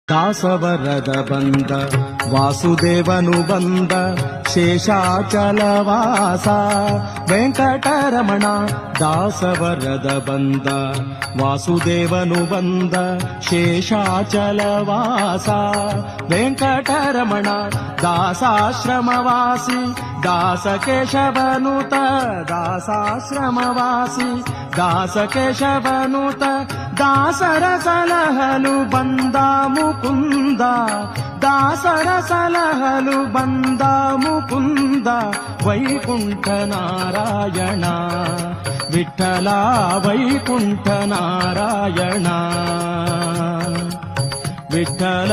ದಾಸವರದ ಬಂದ ವಾಸುದೇವನು ಬಂದ ಶೇಷಾಚಲವಾಸ ವೆಂಕಟರಮಣ. ದಾಸವರದ ಬಂದ ವಾಸುದೇವನು ಬಂದ ಶೇಷಾಚಲವಾಸ ವೆಂಕಟರಮಣ. ದಾಸಾಶ್ರಮವಾಸಿ ದಾಸಕೇಶವನುತ ದಾಸಾಶ್ರಮವಾಸಿ ದಾಸಕೇಶವನುತ ದಾಸರ ಸಲಹಲು ಬಂದ ಮುಕುಂದ. ದಾಸರ ಸಲಹಲು ಬಂದ ಮುಕುಂದ ವೈಕುಂಠ ನಾರಾಯಣ ವಿಠಲ ವೈಕುಂಠ ನಾರಾಯಣ ವಿಠಲ.